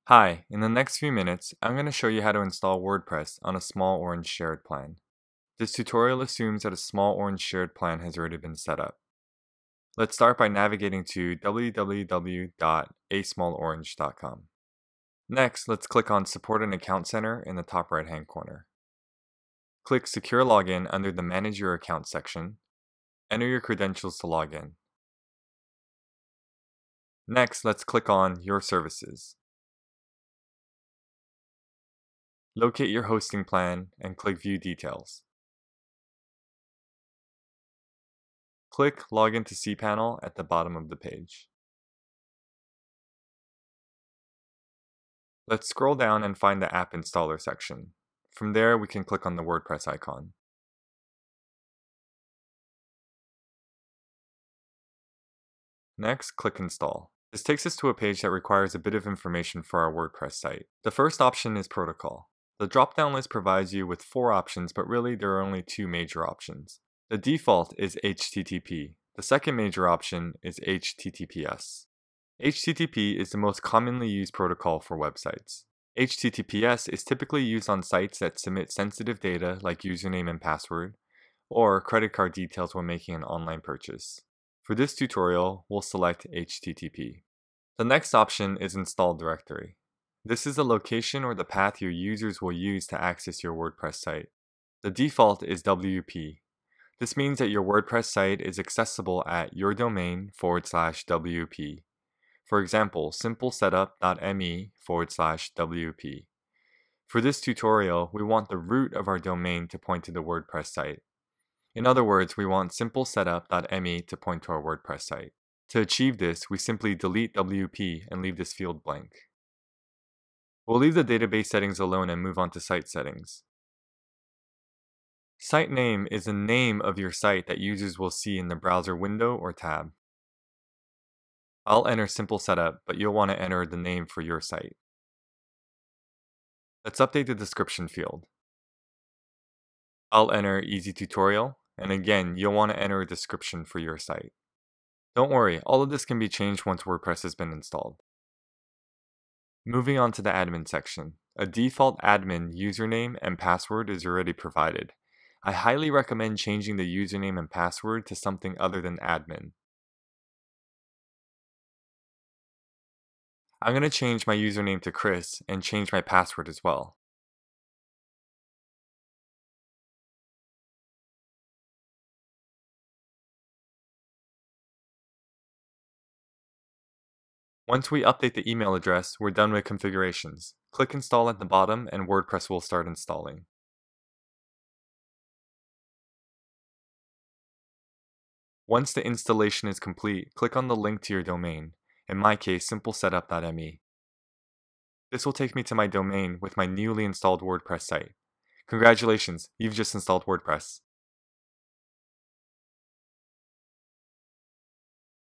Hi, in the next few minutes, I'm going to show you how to install WordPress on a small orange shared plan. This tutorial assumes that a small orange shared plan has already been set up. Let's start by navigating to www.asmallorange.com. Next, let's click on Support an Account Center in the top right-hand corner. Click Secure Login under the Manage Your Account section. Enter your credentials to log in. Next, let's click on Your Services. Locate your hosting plan and click View Details. Click Login to cPanel at the bottom of the page. Let's scroll down and find the App Installer section. From there, we can click on the WordPress icon. Next, click Install. This takes us to a page that requires a bit of information for our WordPress site. The first option is Protocol. The drop-down list provides you with 4 options, but really there are only 2 major options. The default is HTTP. The second major option is HTTPS. HTTP is the most commonly used protocol for websites. HTTPS is typically used on sites that submit sensitive data like username and password, or credit card details when making an online purchase. For this tutorial, we'll select HTTP. The next option is Install Directory. This is the location or the path your users will use to access your WordPress site. The default is WP. This means that your WordPress site is accessible at your domain/WP. For example, simplesetup.me/WP. For this tutorial, we want the root of our domain to point to the WordPress site. In other words, we want simplesetup.me to point to our WordPress site. To achieve this, we simply delete WP and leave this field blank. We'll leave the database settings alone and move on to site settings. Site name is the name of your site that users will see in the browser window or tab. I'll enter Simple Setup, but you'll want to enter the name for your site. Let's update the description field. I'll enter Easy Tutorial, and again, you'll want to enter a description for your site. Don't worry, all of this can be changed once WordPress has been installed. Moving on to the admin section. A default admin username and password is already provided. I highly recommend changing the username and password to something other than admin. I'm going to change my username to Chris and change my password as well. Once we update the email address, we're done with configurations. Click Install at the bottom and WordPress will start installing. Once the installation is complete, click on the link to your domain, in my case simplesetup.me. This will take me to my domain with my newly installed WordPress site. Congratulations, you've just installed WordPress.